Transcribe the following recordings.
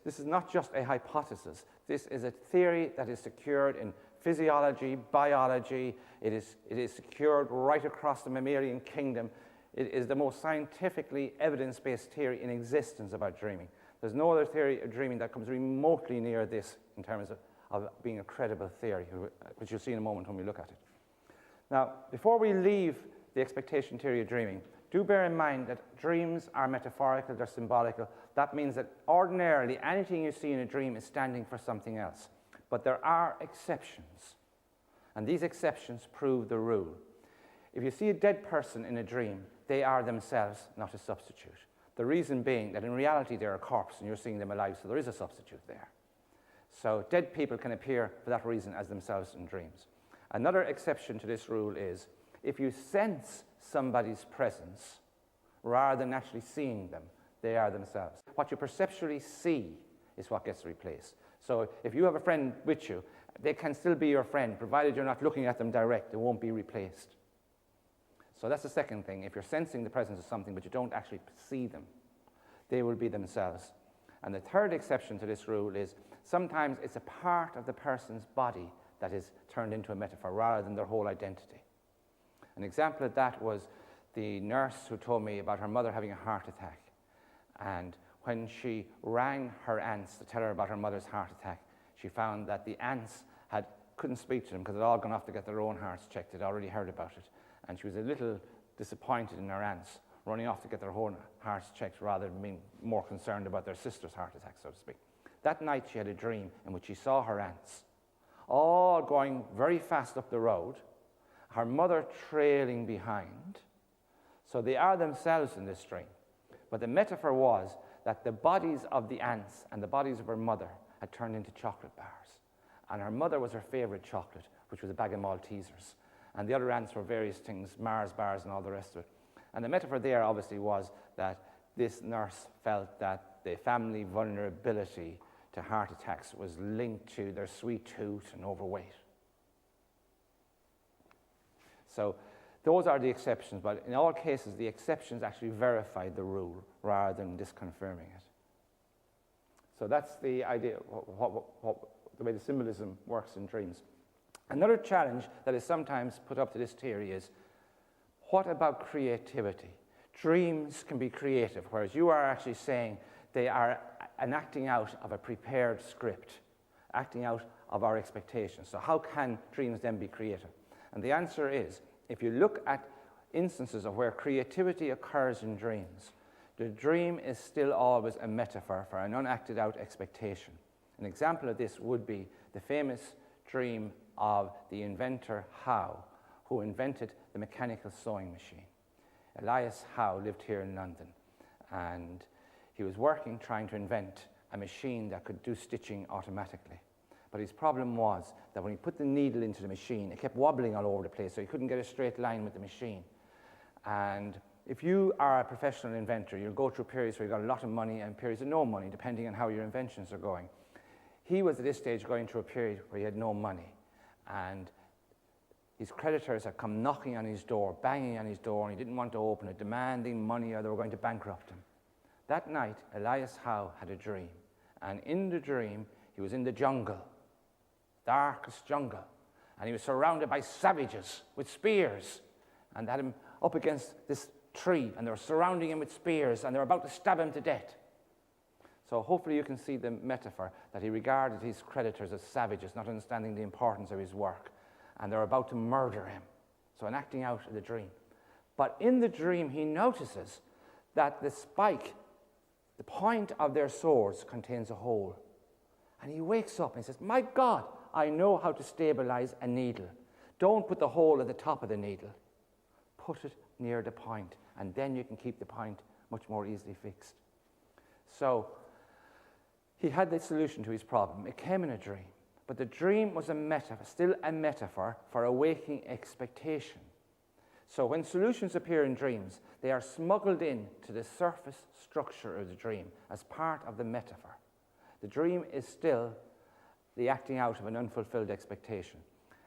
This is not just a hypothesis. This is a theory that is secured in physiology, biology. It is secured right across the mammalian kingdom. It is the most scientifically evidence-based theory in existence about dreaming. There's no other theory of dreaming that comes remotely near this in terms of being a credible theory, which you'll see in a moment when we look at it. Now, before we leave the expectation theory of dreaming, do bear in mind that dreams are metaphorical, they're symbolical. That means that ordinarily anything you see in a dream is standing for something else. But there are exceptions, and these exceptions prove the rule. If you see a dead person in a dream, they are themselves not a substitute. The reason being that in reality they're a corpse and you're seeing them alive, so there is a substitute there. So dead people can appear for that reason as themselves in dreams. Another exception to this rule is if you sense somebody's presence rather than actually seeing them, they are themselves. What you perceptually see is what gets replaced. So if you have a friend with you, they can still be your friend, provided you're not looking at them direct. They won't be replaced. So that's the second thing. If you're sensing the presence of something but you don't actually see them, they will be themselves. And the third exception to this rule is sometimes it's a part of the person's body that is turned into a metaphor rather than their whole identity. An example of that was the nurse who told me about her mother having a heart attack. And when she rang her aunts to tell her about her mother's heart attack, she found that the aunts couldn't speak to them because they'd all gone off to get their own hearts checked. They'd already heard about it. And she was a little disappointed in her aunts running off to get their own hearts checked rather than being more concerned about their sister's heart attack, so to speak. That night she had a dream in which she saw her aunts all going very fast up the road, her mother trailing behind. So they are themselves in this dream. But the metaphor was that the bodies of the aunts and the bodies of her mother had turned into chocolate bars. And her mother was her favorite chocolate, which was a bag of Maltesers. And the other aunts were various things, Mars bars and all the rest of it. And the metaphor there obviously was that this nurse felt that the family vulnerability to heart attacks was linked to their sweet tooth and overweight. So those are the exceptions, but in all cases the exceptions actually verified the rule rather than disconfirming it. So that's the idea, the way the symbolism works in dreams. Another challenge that is sometimes put up to this theory is, what about creativity? Dreams can be creative, whereas you are actually saying they are an acting out of a prepared script, acting out of our expectations. So how can dreams then be creative? And the answer is, if you look at instances of where creativity occurs in dreams, the dream is still always a metaphor for an unacted out expectation. An example of this would be the famous dream of the inventor Howe, who invented the mechanical sewing machine. Elias Howe lived here in London, and he was working trying to invent a machine that could do stitching automatically. But his problem was that when he put the needle into the machine, it kept wobbling all over the place, so he couldn't get a straight line with the machine. And if you are a professional inventor, you'll go through periods where you've got a lot of money and periods of no money, depending on how your inventions are going. He was at this stage going through a period where he had no money, and his creditors had come knocking on his door, banging on his door, and he didn't want to open it, demanding money or they were going to bankrupt him. That night, Elias Howe had a dream, and in the dream, he was in the jungle, darkest jungle, and he was surrounded by savages with spears, and they had him up against this tree, and they were surrounding him with spears, and they were about to stab him to death. So hopefully you can see the metaphor that he regarded his creditors as savages, not understanding the importance of his work, and they're about to murder him. So an acting out of the dream. But in the dream, he notices that the spike, the point of their swords, contains a hole. And he wakes up and he says, "My God, I know how to stabilize a needle. Don't put the hole at the top of the needle. Put it near the point, and then you can keep the point much more easily fixed." So he had the solution to his problem. It came in a dream. But the dream was a metaphor, still a metaphor for a waking expectation. So when solutions appear in dreams, they are smuggled in to the surface structure of the dream as part of the metaphor. The dream is still the acting out of an unfulfilled expectation.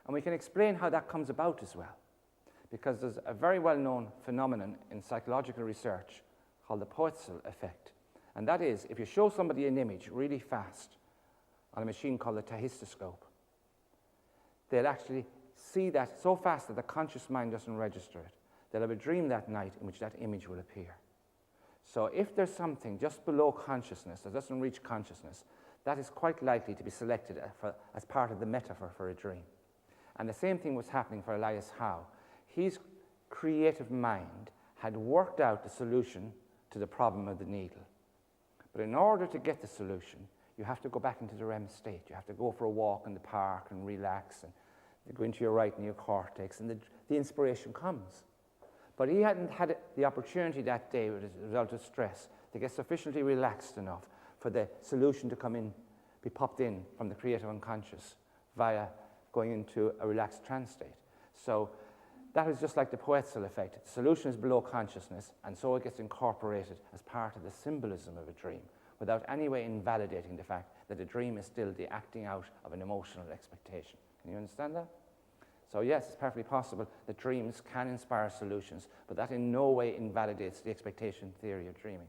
And we can explain how that comes about as well, because there's a very well-known phenomenon in psychological research called the Poitzl effect. And that is, if you show somebody an image really fast on a machine called a tahistoscope, they'll actually see that so fast that the conscious mind doesn't register it. They'll have a dream that night in which that image will appear. So if there's something just below consciousness that doesn't reach consciousness, that is quite likely to be selected as part of the metaphor for a dream. And the same thing was happening for Elias Howe. His creative mind had worked out the solution to the problem of the needle. But in order to get the solution, you have to go back into the REM state. You have to go for a walk in the park and relax and go into your right neocortex, and the inspiration comes. But he hadn't had the opportunity that day, as a result of stress, to get sufficiently relaxed enough for the solution to come in, be popped in from the creative unconscious via going into a relaxed trance state. So that is just like the Poetzel effect. The solution is below consciousness, and so it gets incorporated as part of the symbolism of a dream, without any way invalidating the fact that the dream is still the acting out of an emotional expectation. Can you understand that? So yes, it's perfectly possible that dreams can inspire solutions, but that in no way invalidates the expectation theory of dreaming.